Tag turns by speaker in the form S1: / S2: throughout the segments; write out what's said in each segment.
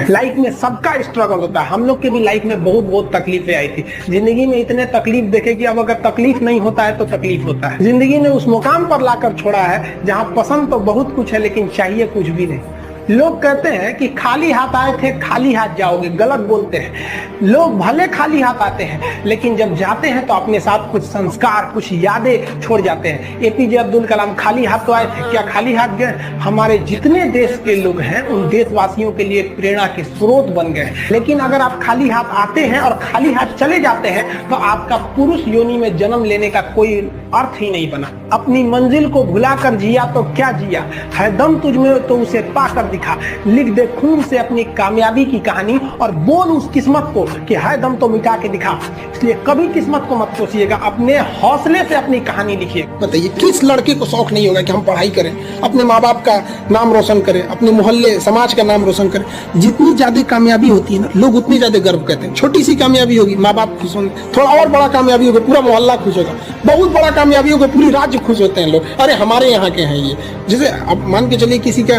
S1: Life में सबका struggle होता है। हम लोग के भी लाइफ में बहुत तकलीफें आई थी। जिंदगी में इतने तकलीफ देखे कि अब अगर तकलीफ नहीं होता है तो तकलीफ होता है। जिंदगी ने उस मुकाम पर लाकर छोड़ा है जहां पसंद तो बहुत कुछ है लेकिन चाहिए कुछ भी नहीं। लोग कहते हैं कि खाली हाथ आए थे खाली हाथ जाओगे, गलत बोलते हैं। लोग भले खाली हाथ आते हैं लेकिन जब जाते हैं तो अपने साथ कुछ संस्कार, कुछ यादें छोड़ जाते हैं। एपीजे अब्दुल कलाम खाली हाथ तो आए थे, क्या खाली हाथ गए? हमारे जितने देश के लोग हैं उन देशवासियों के लिए प्रेरणा के स्रोत बन गए। लेकिन अगर आप खाली हाथ आते हैं और खाली हाथ चले जाते हैं तो आपका पुरुष योनि में जन्म लेने का कोई अर्थ ही नहीं बना। अपनी मंजिल को भुलाकर जिया तो क्या जिया, है दम तुझमें तो उसे पाकर दिखा। लिख दे खून से अपनी कामयाबी की कहानी और बोल उस किस्मत को कि है दम तो मिटा के दिखा। इसलिए कभी किस्मत को मत कोसिएगा, अपने हौसले से अपनी कहानी लिखिए।
S2: बताइए किस लड़के को शौक नहीं होगा कि हम पढ़ाई करें, अपने माँ बाप का नाम रोशन करें, अपने मोहल्ले समाज का नाम रोशन करें। जितनी ज्यादा कामयाबी होती है ना, लोग उतनी ज्यादा गर्व करते हैं। छोटी सी कामयाबी होगी, माँ बाप खुश होंगे। थोड़ा और बड़ा कामयाबी होगा, पूरा मोहल्ला खुश होगा। बहुत बड़ा कामयाबी होगा, पूरी राज्य खुश होते हैं लोग। अरे हमारे यहाँ के हैं ये। जैसे अब मान के चलिए किसी का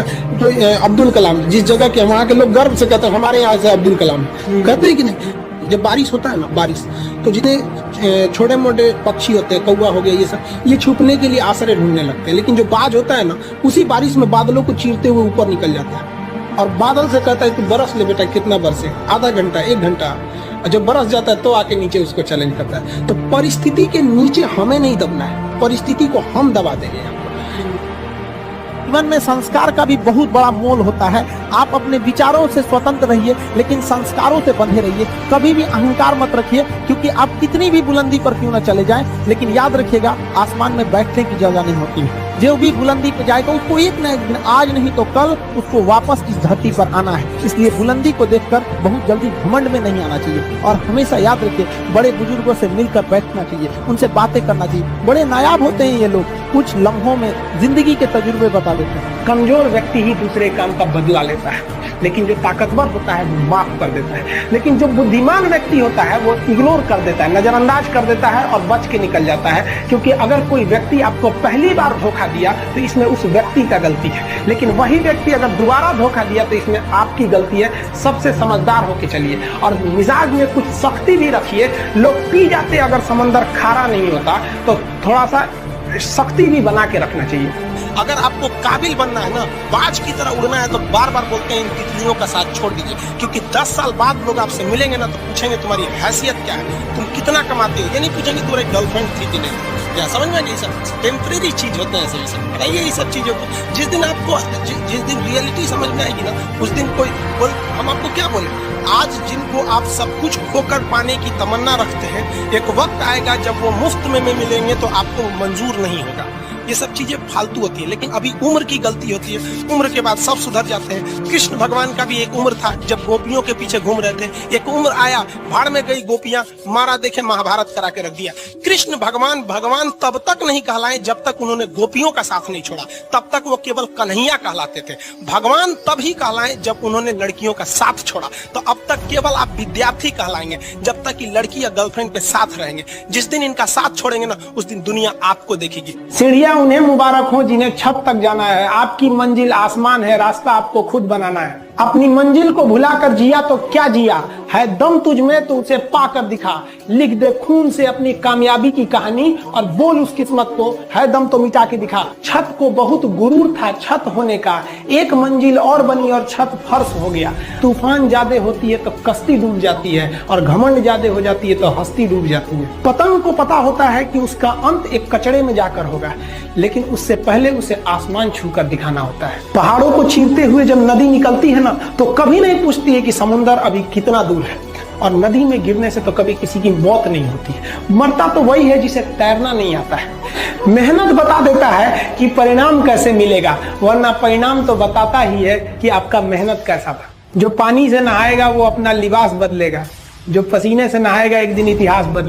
S2: अब्दुल कलाम, जिस जगह के वहाँ के लोग गर्व से कहते हैं हमारे यहाँ से अब्दुल कलाम, कहते हैं कि नहीं। जब बारिश होता है ना, बारिश तो जितने छोटे मोटे पक्षी होते हैं, कौवा हो गया, ये सब, ये छुपने के लिए आश्रय ढूंढने लगते हैं। लेकिन जो बाज होता है ना, उसी बारिश में बादलों को चीरते हुए ऊपर निकल जाता है और बादल से कहता है कि बरस ले बेटा, कितना बरसे, आधा घंटा, 1 घंटा। जब बरस जाता है तो आके नीचे उसको चैलेंज करता है। तो परिस्थिति के नीचे हमें नहीं दबना है, परिस्थिति को हम दबा देंगे।
S3: जीवन में संस्कार का भी बहुत बड़ा मोल होता है। आप अपने विचारों से स्वतंत्र रहिए लेकिन संस्कारों से बंधे रहिए। कभी भी अहंकार मत रखिए, क्योंकि आप कितनी भी बुलंदी पर क्यों न चले जाएं, लेकिन याद रखिएगा आसमान में बैठने की जगह नहीं होती है। जो भी बुलंदी पर जाएगा उसको एक न एक दिन, आज नहीं तो कल, उसको वापस इस धरती पर आना है। इसलिए बुलंदी को देखकर बहुत जल्दी घमंड में नहीं आना चाहिए और हमेशा याद रखिए बड़े बुजुर्गों से मिलकर बैठना चाहिए, उनसे बातें करना चाहिए। बड़े नायाब होते हैं ये लोग, कुछ लम्हों में जिंदगी के तजुर्बे बता देते हैं।
S1: कमजोर व्यक्ति ही दूसरे काम का बदला लेता है, लेकिन जो ताकतवर होता है वो माफ कर देता है। लेकिन जो बुद्धिमान व्यक्ति होता है वो इग्नोर कर देता है, नजरअंदाज कर देता है और बच के निकल जाता है। क्योंकि अगर कोई व्यक्ति आपको पहली बार धोखा दिया तो इसमें उस व्यक्ति का गलती है, लेकिन वही व्यक्ति अगर दोबारा धोखा दिया तो इसमें आपकी गलती है। सबसे समझदार होके चलिए और मिजाज में कुछ सख्ती भी रखिए। लोग पी जाते अगर समंदर खारा नहीं होता तो थोड़ा सा सख्ती भी बना के रखना चाहिए।
S2: अगर आपको काबिल बनना है ना, बाज की तरह उड़ना है, तो बार बार बोलते हैं इन तितलियों का साथ छोड़ दीजिए। क्योंकि 10 साल बाद लोग आपसे मिलेंगे ना तो पूछेंगे तुम्हारी हैसियत क्या है, तुम कितना कमाते हो। ये नहीं पूछेंगे तुम्हारी गर्लफ्रेंड थी कि नहीं। क्या समझ में नहीं, सब टेम्परेरी चीज होते हैं। सही सब बताइए ये सब चीजों को। जिस दिन आपको जिस दिन रियलिटी समझ में आएगी ना, उस दिन कोई बोल, हम आपको क्या बोले। आज जिनको आप सब कुछ खोकर पाने की तमन्ना रखते हैं, एक वक्त आएगा जब वो मुफ्त में मिलेंगे तो आपको मंजूर नहीं होगा। ये सब चीजें फालतू होती है, लेकिन अभी उम्र की गलती होती है। उम्र के बाद सब सुधर जाते हैं। कृष्ण भगवान का भी एक उम्र था जब गोपियों के पीछे घूम रहे थे। एक उम्र आया, भाड़ में गई गोपियां, मारा देखे महाभारत करा के रख दिया। कृष्ण भगवान तब तक नहीं कहलाए जब तक उन्होंने गोपियों का साथ नहीं छोड़ा। तब तक वो केवल कन्हैया कहलाते थे। भगवान तभी कहलाए जब उन्होंने लड़कियों का साथ छोड़ा। तो अब तक केवल आप विद्यार्थी कहलाएंगे जब तक कि लड़की या गर्लफ्रेंड के साथ रहेंगे। जिस दिन इनका साथ छोड़ेंगे ना, उस दिन दुनिया आपको देखेगी।
S1: सीढ़ियां उन्हें मुबारक हो जिन्हें छत तक जाना है। आपकी मंजिल आसमान है, रास्ता आपको खुद बनाना है। अपनी मंजिल को भुलाकर जिया तो क्या जिया, है दम तुझ में तो उसे पाकर दिखा। लिख दे खून से अपनी कामयाबी की कहानी और बोल उस किस्मत को, है दम तो मिटा के दिखा। छत को बहुत गुरूर था छत होने का, एक मंजिल और बनी और छत फर्श हो गया। तूफान ज्यादा होती है तो कश्ती डूब जाती है और घमंड ज्यादा हो जाती है तो हस्ती डूब जाती है। पतंग को पता होता है कि उसका अंत एक कचड़े में जाकर होगा, लेकिन उससे पहले उसे आसमान छूकर दिखाना होता है। पहाड़ों को चीरते हुए जब नदी निकलती है ना, तो कभी नहीं पूछती है कि समुद्र अभी कितना दूर है। और नदी में गिरने से तो कभी किसी की मौत नहीं होती है। मरता तो वही है जिसे तैरना नहीं आता है। मेहनत बता देता है कि परिणाम कैसे मिलेगा, वरना परिणाम तो बताता ही है कि आपका मेहनत कैसा था। जो पानी से नहाएगा वो अपना लिबास बदलेगा, जो पसीने से नहाएगा एक दिन इतिहास बदलेगा।